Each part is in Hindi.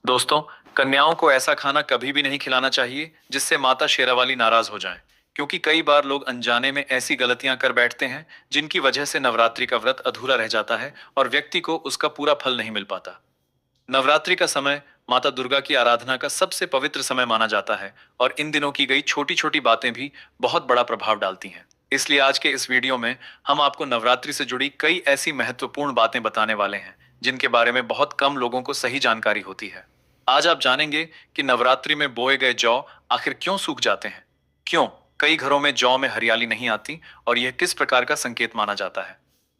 दोस्तों, कन्याओं को ऐसा खाना कभी भी नहीं खिलाना चाहिए जिससे माता शेरावाली नाराज हो जाएं, क्योंकि कई बार लोग अनजाने में ऐसी गलतियां कर बैठते हैं जिनकी वजह से नवरात्रि का व्रत अधूरा रह जाता है और व्यक्ति को उसका पूरा फल नहीं मिल पाता। नवरात्रि का समय माता दुर्गा की आराधना का सबसे पवित्र समय माना जाता है और इन दिनों की गई छोटी छोटी बातें भी बहुत बड़ा प्रभाव डालती हैं। इसलिए आज के इस वीडियो में हम आपको नवरात्रि से जुड़ी कई ऐसी महत्वपूर्ण बातें बताने वाले हैं जिनके बारे में बहुत कम लोगों को सही जानकारी होती है। आज आप जानेंगे कि नवरात्रि में बोए गए जौ आखिर क्यों सूख जाते हैं, क्यों कई घरों में जौ में हरियाली नहीं आती और यह किस प्रकार का संकेत माना जाता है।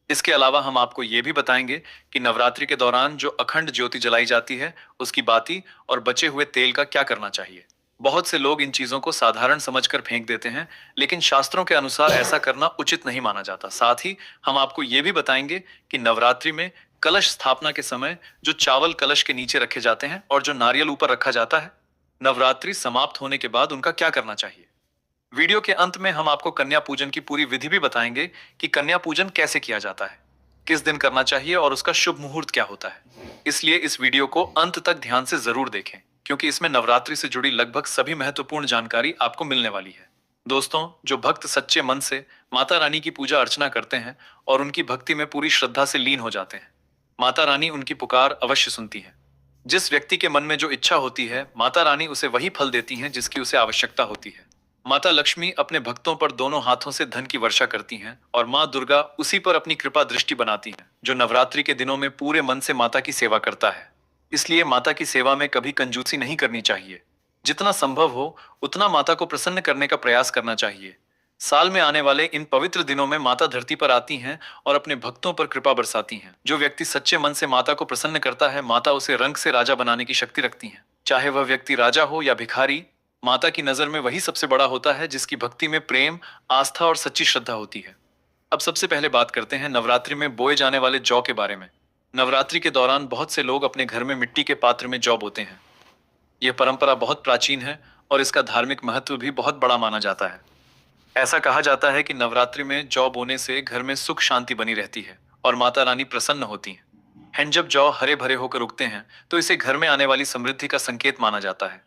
इसके अलावा हम आपको ये भी बताएंगे कि नवरात्रि के दौरान जो अखंड ज्योति जलाई जाती है उसकी बाती और बचे हुए तेल का क्या करना चाहिए। बहुत से लोग इन चीजों को साधारण समझकर फेंक देते हैं, लेकिन शास्त्रों के अनुसार ऐसा करना उचित नहीं माना जाता। साथ ही हम आपको ये भी बताएंगे कि नवरात्रि में कलश स्थापना के समय जो चावल कलश के नीचे रखे जाते हैं और जो नारियल ऊपर रखा जाता है, नवरात्रि समाप्त होने के बाद उनका क्या करना चाहिए। वीडियो के अंत में हम आपको कन्या पूजन की पूरी विधि भी बताएंगे कि कन्या पूजन कैसे किया जाता है, किस दिन करना चाहिए और उसका शुभ मुहूर्त क्या होता है। इसलिए इस वीडियो को अंत तक ध्यान से जरूर देखें, क्योंकि इसमें नवरात्रि से जुड़ी लगभग सभी महत्वपूर्ण जानकारी आपको मिलने वाली है। दोस्तों, जो भक्त सच्चे मन से माता रानी की पूजा अर्चना करते हैं और उनकी भक्ति में पूरी श्रद्धा से लीन हो जाते हैं, माता रानी उनकी पुकार अवश्य सुनती है। जिस व्यक्ति के मन में जो इच्छा होती है, माता रानी उसे वही फल देती हैं जिसकी उसे आवश्यकता होती है। माता लक्ष्मी अपने भक्तों पर दोनों हाथों से धन की वर्षा करती हैं और माँ दुर्गा उसी पर अपनी कृपा दृष्टि बनाती हैं जो नवरात्रि के दिनों में पूरे मन से माता की सेवा करता है। इसलिए माता की सेवा में कभी कंजूसी नहीं करनी चाहिए। जितना संभव हो उतना माता को प्रसन्न करने का प्रयास करना चाहिए। साल में आने वाले इन पवित्र दिनों में माता धरती पर आती हैं और अपने भक्तों पर कृपा बरसाती हैं। जो व्यक्ति सच्चे मन से माता को प्रसन्न करता है, माता उसे रंग से राजा बनाने की शक्ति रखती है। चाहे वह व्यक्ति राजा हो या भिखारी, माता की नजर में वही सबसे बड़ा होता है जिसकी भक्ति में प्रेम, आस्था और सच्ची श्रद्धा होती है। अब सबसे पहले बात करते हैं नवरात्रि में बोए जाने वाले जौ के बारे में। नवरात्रि के दौरान बहुत से लोग अपने घर में मिट्टी के पात्र में जौ बोते हैं। यह परंपरा बहुत प्राचीन है और इसका धार्मिक महत्व भी बहुत बड़ा माना जाता है। ऐसा कहा जाता है कि नवरात्रि में जौ बोने से घर में सुख शांति बनी रहती है और माता रानी प्रसन्न होती हैं। जब जौ हरे भरे होकर उगते हैं तो इसे घर में आने वाली समृद्धि का संकेत माना जाता है।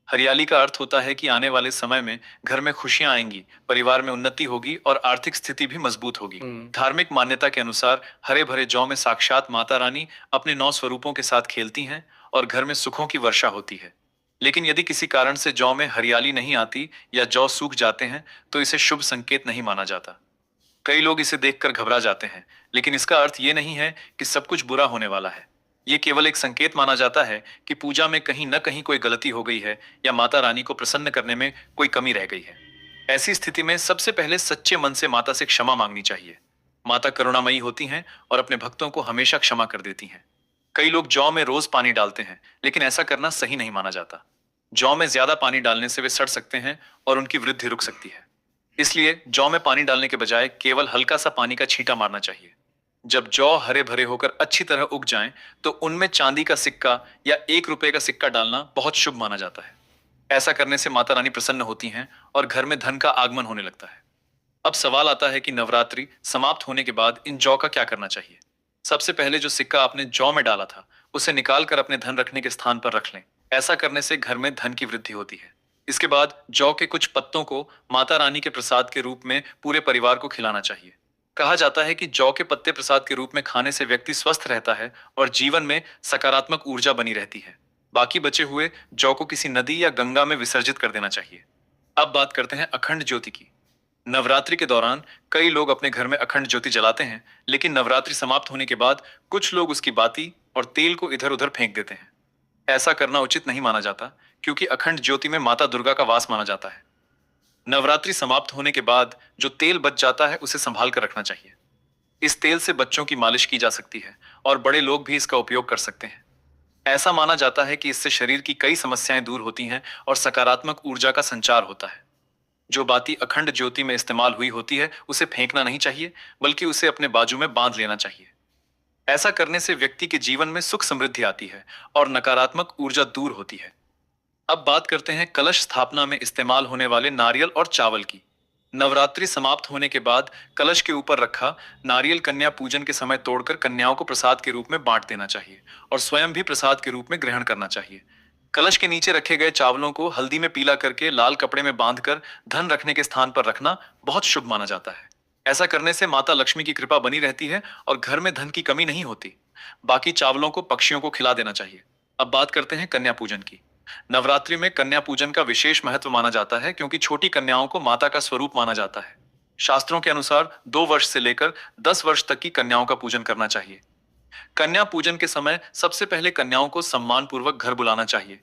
हरियाली का अर्थ होता है कि आने वाले समय में घर में खुशियां आएंगी, परिवार में उन्नति होगी और आर्थिक स्थिति भी मजबूत होगी। धार्मिक मान्यता के अनुसार हरे भरे जौ में साक्षात माता रानी अपने 9 स्वरूपों के साथ खेलती हैं और घर में सुखों की वर्षा होती है। लेकिन यदि किसी कारण से जौ में हरियाली नहीं आती या जौ सूख जाते हैं तो इसे शुभ संकेत नहीं माना जाता। कई लोग इसे देखकर घबरा जाते हैं, लेकिन इसका अर्थ ये नहीं है कि सब कुछ बुरा होने वाला है। ये केवल एक संकेत माना जाता है कि पूजा में कहीं न कहीं कोई गलती हो गई है या माता रानी को प्रसन्न करने में कोई कमी रह गई है। ऐसी स्थिति में सबसे पहले सच्चे मन से माता से क्षमा मांगनी चाहिए। माता करुणामयी होती हैं और अपने भक्तों को हमेशा क्षमा कर देती हैं। कई लोग जौ में रोज पानी डालते हैं, लेकिन ऐसा करना सही नहीं माना जाता। जौ में ज्यादा पानी डालने से वे सड़ सकते हैं और उनकी वृद्धि रुक सकती है। इसलिए जौ में पानी डालने के बजाय केवल हल्का सा पानी का छींटा मारना चाहिए। जब जौ हरे भरे होकर अच्छी तरह उग जाएं, तो उनमें चांदी का सिक्का या 1 रुपए का सिक्का डालना बहुत शुभ माना जाता है। ऐसा करने से माता रानी प्रसन्न होती हैं और घर में धन का आगमन होने लगता है। अब सवाल आता है कि नवरात्रि समाप्त होने के बाद इन जौ का क्या करना चाहिए। सबसे पहले जो सिक्का आपने जौ में डाला था उसे निकाल कर अपने धन रखने के स्थान पर रख लें। ऐसा करने से घर में धन की वृद्धि होती है। इसके बाद जौ के कुछ पत्तों को माता रानी के प्रसाद के रूप में पूरे परिवार को खिलाना चाहिए। कहा जाता है कि जौ के पत्ते प्रसाद के रूप में खाने से व्यक्ति स्वस्थ रहता है और जीवन में सकारात्मक ऊर्जा बनी रहती है। बाकी बचे हुए जौ को किसी नदी या गंगा में विसर्जित कर देना चाहिए। अब बात करते हैं अखंड ज्योति की। नवरात्रि के दौरान कई लोग अपने घर में अखंड ज्योति जलाते हैं, लेकिन नवरात्रि समाप्त होने के बाद कुछ लोग उसकी बाती और तेल को इधर उधर फेंक देते हैं। ऐसा करना उचित नहीं माना जाता, क्योंकि अखंड ज्योति में माता दुर्गा का वास माना जाता है। नवरात्रि समाप्त होने के बाद जो तेल बच जाता है उसे संभाल कर रखना चाहिए। इस तेल से बच्चों की मालिश की जा सकती है और बड़े लोग भी इसका उपयोग कर सकते हैं। ऐसा माना जाता है कि इससे शरीर की कई समस्याएं दूर होती हैं और सकारात्मक ऊर्जा का संचार होता है। जो बाती अखंड ज्योति में इस्तेमाल हुई होती है उसे फेंकना नहीं चाहिए, बल्कि उसे अपने बाजू में बांध लेना चाहिए। ऐसा करने से व्यक्ति के जीवन में सुख समृद्धि आती है और नकारात्मक ऊर्जा दूर होती है। अब बात करते हैं कलश स्थापना में इस्तेमाल होने वाले नारियल और चावल की। नवरात्रि समाप्त होने के बाद कलश के ऊपर रखा नारियल कन्या पूजन के समय तोड़कर कन्याओं को प्रसाद के रूप में बांट देना चाहिए और स्वयं भी प्रसाद के रूप में ग्रहण करना चाहिए। कलश के नीचे रखे गए चावलों को हल्दी में पीला करके लाल कपड़े में बांधकर धन रखने के स्थान पर रखना बहुत शुभ माना जाता है। ऐसा करने से माता लक्ष्मी की कृपा बनी रहती है और घर में धन की कमी नहीं होती। बाकी चावलों को पक्षियों को खिला देना चाहिए। अब बात करते हैं कन्या पूजन की। नवरात्रि में कन्या पूजन का विशेष महत्व माना जाता है क्योंकि छोटी कन्याओं को माता का स्वरूप माना जाता है। शास्त्रों के अनुसार 2 वर्ष से लेकर 10 वर्ष तक की कन्याओं का पूजन करना चाहिए। कन्या पूजन के समय सबसे पहले कन्याओं को सम्मान पूर्वक घर बुलाना चाहिए।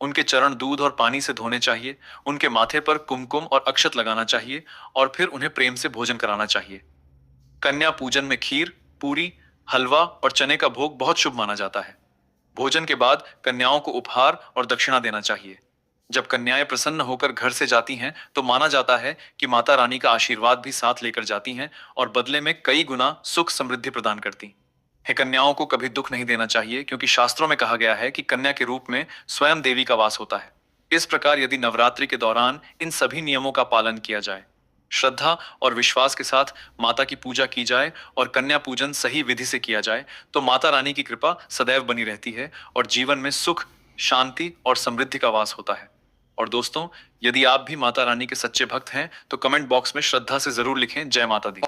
उनके चरण दूध और पानी से धोने चाहिए, उनके माथे पर कुमकुम और अक्षत लगाना चाहिए और फिर उन्हें प्रेम से भोजन कराना चाहिए। कन्या पूजन में खीर, पूरी, हलवा और चने का भोग बहुत शुभ माना जाता है। भोजन के बाद कन्याओं को उपहार और दक्षिणा देना चाहिए। जब कन्याएं प्रसन्न होकर घर से जाती हैं, तो माना जाता है कि माता रानी का आशीर्वाद भी साथ लेकर जाती हैं और बदले में कई गुना सुख समृद्धि प्रदान करती है। कन्याओं को कभी दुख नहीं देना चाहिए क्योंकि शास्त्रों में कहा गया है कि कन्या के रूप में स्वयं देवी का वास होता है। इस प्रकार यदि नवरात्रि के दौरान इन सभी नियमों का पालन किया जाए, श्रद्धा और विश्वास के साथ माता की पूजा की जाए और कन्या पूजन सही विधि से किया जाए, तो माता रानी की कृपा सदैव बनी रहती है और जीवन में सुख, शांति और समृद्धि का वास होता है। और दोस्तों, यदि आप भी माता रानी के सच्चे भक्त हैं, तो कमेंट बॉक्स में श्रद्धा से जरूर लिखें जय माता दी।